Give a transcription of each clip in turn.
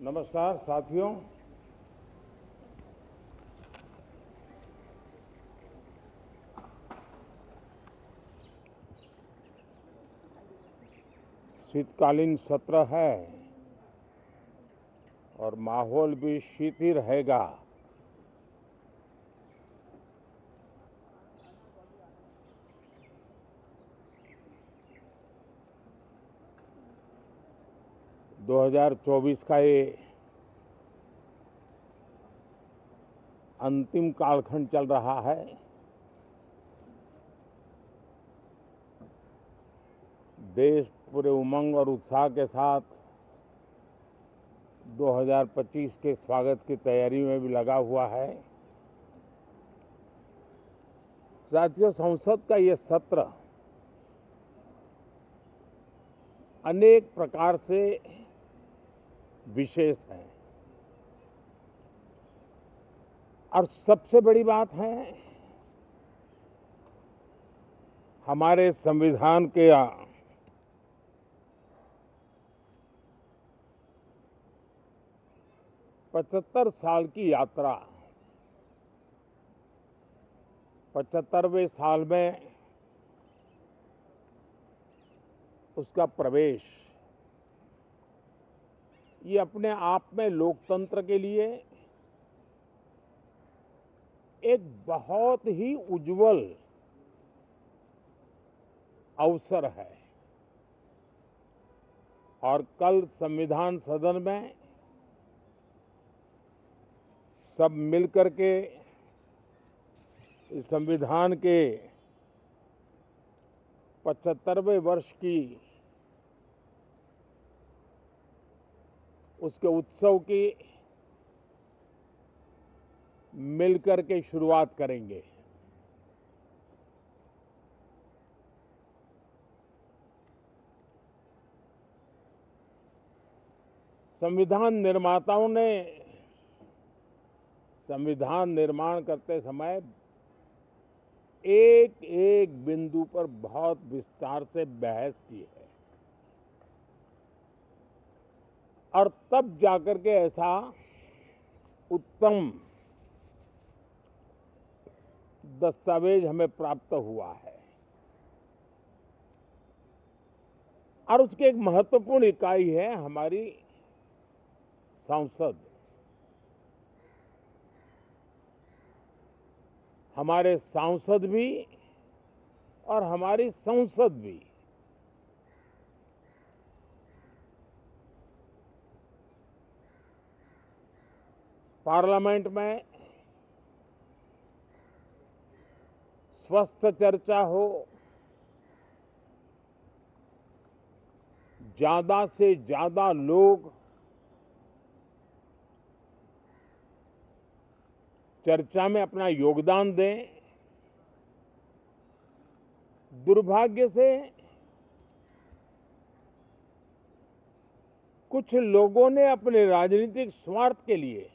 नमस्कार साथियों। शीतकालीन सत्र है और माहौल भी शीत ही रहेगा। दो 2024 का ये अंतिम कालखंड चल रहा है। देश पूरे उमंग और उत्साह के साथ 2025 के स्वागत की तैयारी में भी लगा हुआ है। साथियों, संसद का ये सत्र अनेक प्रकार से विशेष है और सबसे बड़ी बात है हमारे संविधान के 75 साल की यात्रा, 75वें साल में उसका प्रवेश, ये अपने आप में लोकतंत्र के लिए एक बहुत ही उज्जवल अवसर है। और कल संविधान सदन में सब मिलकर के इस संविधान के 75वें वर्ष की उसके उत्सव की मिलकर के शुरुआत करेंगे। संविधान निर्माताओं ने संविधान निर्माण करते समय एक एक बिंदु पर बहुत विस्तार से बहस की है और तब जाकर के ऐसा उत्तम दस्तावेज हमें प्राप्त हुआ है। और उसकी एक महत्वपूर्ण इकाई है हमारी संसद। हमारे सांसद भी और हमारी संसद भी पार्लियामेंट में स्वस्थ चर्चा हो, ज्यादा से ज्यादा लोग चर्चा में अपना योगदान दें। दुर्भाग्य से कुछ लोगों ने अपने राजनीतिक स्वार्थ के लिए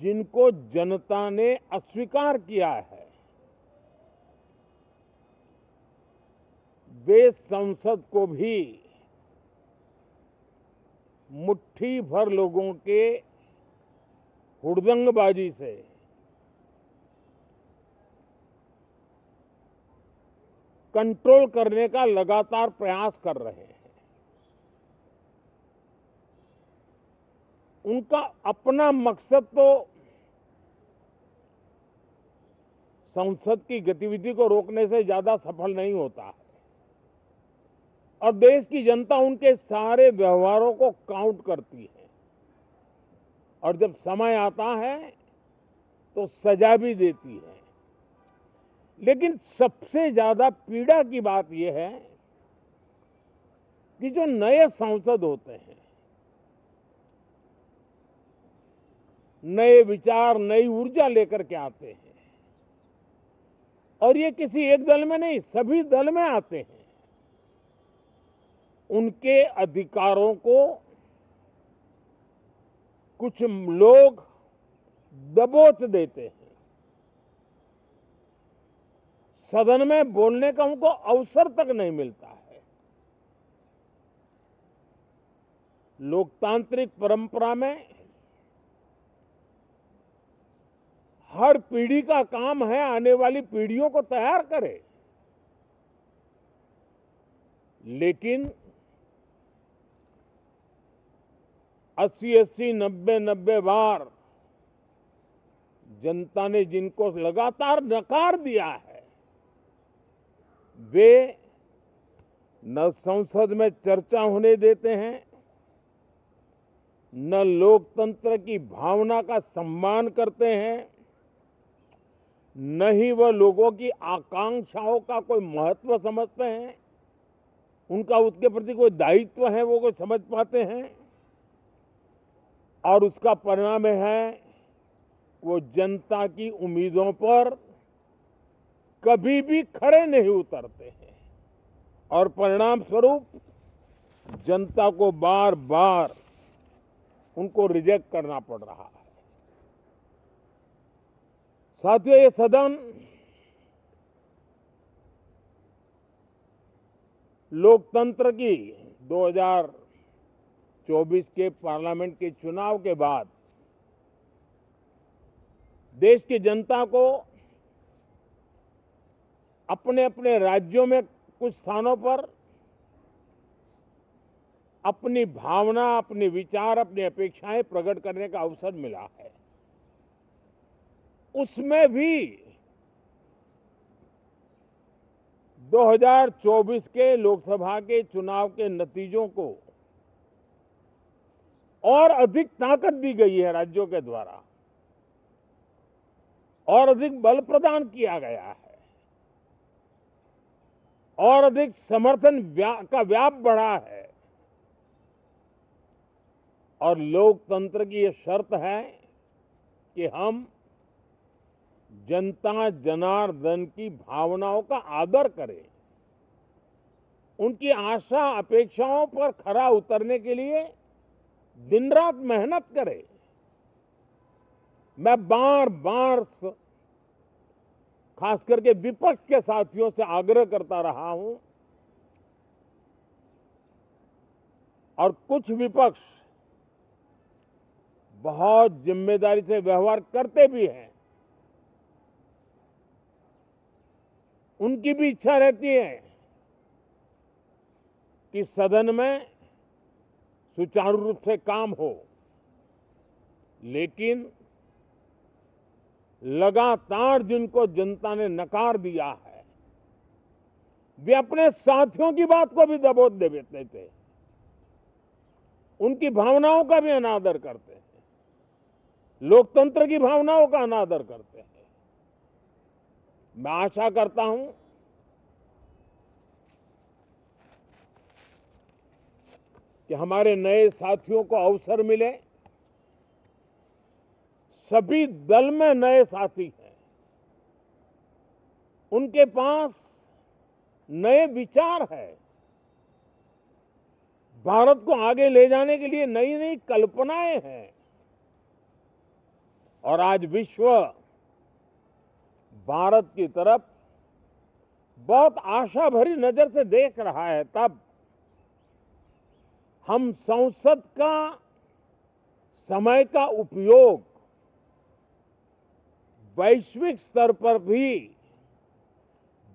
जिनको जनता ने अस्वीकार किया है, वे संसद को भी मुट्ठी भर लोगों के हुड़दंगबाजी से कंट्रोल करने का लगातार प्रयास कर रहे हैं। उनका अपना मकसद तो संसद की गतिविधि को रोकने से ज्यादा सफल नहीं होता है और देश की जनता उनके सारे व्यवहारों को काउंट करती है और जब समय आता है तो सजा भी देती है। लेकिन सबसे ज्यादा पीड़ा की बात यह है कि जो नए सांसद होते हैं, नए विचार, नई ऊर्जा लेकर के आते हैं और ये किसी एक दल में नहीं, सभी दल में आते हैं। उनके अधिकारों को कुछ लोग दबोच देते हैं। सदन में बोलने का उनको अवसर तक नहीं मिलता है। लोकतांत्रिक परंपरा में हर पीढ़ी का काम है आने वाली पीढ़ियों को तैयार करे, लेकिन 80-80, 90-90 बार जनता ने जिनको लगातार नकार दिया है, वे न संसद में चर्चा होने देते हैं, न लोकतंत्र की भावना का सम्मान करते हैं, न ही वह लोगों की आकांक्षाओं का कोई महत्व समझते हैं, उनका उसके प्रति कोई दायित्व है वो कोई समझ पाते हैं। और उसका परिणाम है वो जनता की उम्मीदों पर कभी भी खरे नहीं उतरते हैं और परिणाम स्वरूप जनता को बार बार उनको रिजेक्ट करना पड़ रहा है। साथियों, ये सदन लोकतंत्र की 2024 के पार्लियामेंट के चुनाव के बाद देश की जनता को अपने अपने राज्यों में कुछ स्थानों पर अपनी भावना, अपने विचार, अपनी अपेक्षाएं प्रकट करने का अवसर मिला है। उसमें भी 2024 के लोकसभा के चुनाव के नतीजों को और अधिक ताकत दी गई है राज्यों के द्वारा, और अधिक बल प्रदान किया गया है, और अधिक समर्थन का व्याप बढ़ा है। और लोकतंत्र की यह शर्त है कि हम जनता जनार्दन की भावनाओं का आदर करें, उनकी आशा अपेक्षाओं पर खरा उतरने के लिए दिन रात मेहनत करें। मैं बार बार खास करके विपक्ष के साथियों से आग्रह करता रहा हूं, और कुछ विपक्ष बहुत जिम्मेदारी से व्यवहार करते भी हैं। उनकी भी इच्छा रहती है कि सदन में सुचारू रूप से काम हो, लेकिन लगातार जिनको जनता ने नकार दिया है, वे अपने साथियों की बात को भी दबोच देते थे, उनकी भावनाओं का भी अनादर करते हैं, लोकतंत्र की भावनाओं का अनादर करते हैं। मैं आशा करता हूं कि हमारे नए साथियों को अवसर मिले। सभी दल में नए साथी हैं, उनके पास नए विचार है, भारत को आगे ले जाने के लिए नई नई कल्पनाएं हैं। और आज विश्व भारत की तरफ बहुत आशा भरी नजर से देख रहा है, तब हम संसद का समय का उपयोग वैश्विक स्तर पर भी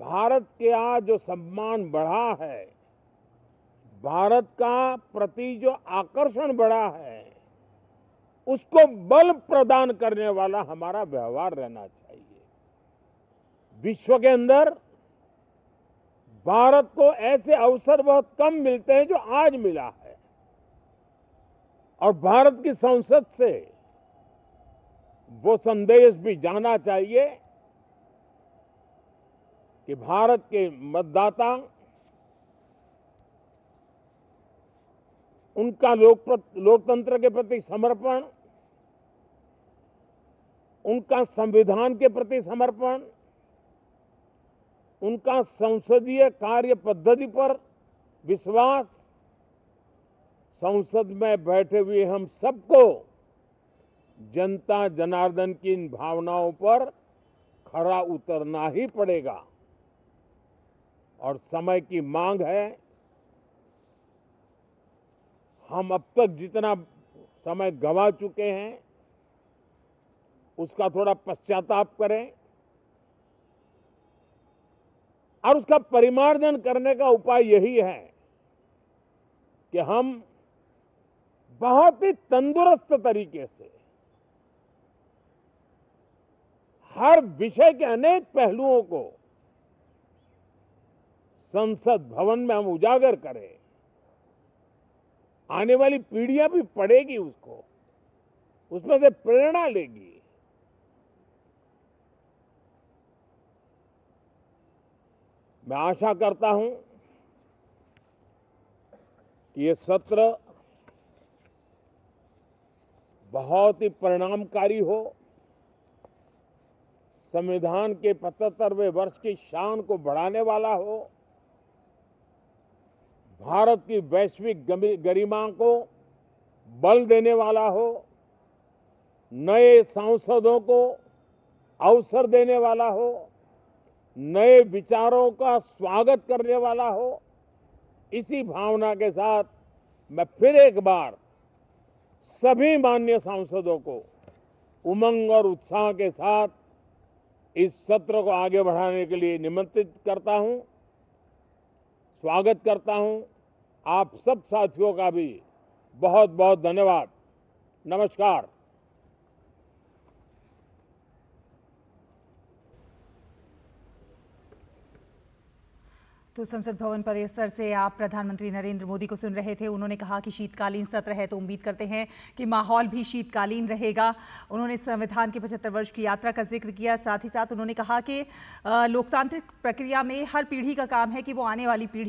भारत के आज जो सम्मान बढ़ा है, भारत का प्रति जो आकर्षण बढ़ा है, उसको बल प्रदान करने वाला हमारा व्यवहार रहना चाहिए। विश्व के अंदर भारत को ऐसे अवसर बहुत कम मिलते हैं जो आज मिला है, और भारत की संसद से वो संदेश भी जाना चाहिए कि भारत के मतदाता, उनका लोकतंत्र के प्रति समर्पण, उनका संविधान के प्रति समर्पण, उनका संसदीय कार्य पद्धति पर विश्वास, संसद में बैठे हुए हम सबको जनता जनार्दन की इन भावनाओं पर खरा उतरना ही पड़ेगा। और समय की मांग है, हम अब तक जितना समय गंवा चुके हैं उसका थोड़ा पश्चाताप करें और उसका परिमार्जन करने का उपाय यही है कि हम बहुत ही तंदुरुस्त तरीके से हर विषय के अनेक पहलुओं को संसद भवन में हम उजागर करें। आने वाली पीढ़ियां भी पढ़ेगी उसको, उसमें से प्रेरणा लेगी। मैं आशा करता हूं कि ये सत्र बहुत ही परिणामकारी हो, संविधान के 75वें वर्ष की शान को बढ़ाने वाला हो, भारत की वैश्विक गरिमा को बल देने वाला हो, नए सांसदों को अवसर देने वाला हो, नए विचारों का स्वागत करने वाला हो। इसी भावना के साथ मैं फिर एक बार सभी माननीय सांसदों को उमंग और उत्साह के साथ इस सत्र को आगे बढ़ाने के लिए निमंत्रित करता हूं, स्वागत करता हूं। आप सब साथियों का भी बहुत बहुत धन्यवाद। नमस्कार। तो संसद भवन परिसर से आप प्रधानमंत्री नरेंद्र मोदी को सुन रहे थे। उन्होंने कहा कि शीतकालीन सत्र है तो उम्मीद करते हैं कि माहौल भी शीतकालीन रहेगा। उन्होंने संविधान के 75 वर्ष की यात्रा का जिक्र किया। साथ ही साथ उन्होंने कहा कि लोकतांत्रिक प्रक्रिया में हर पीढ़ी का काम है कि वो आने वाली पीढ़ी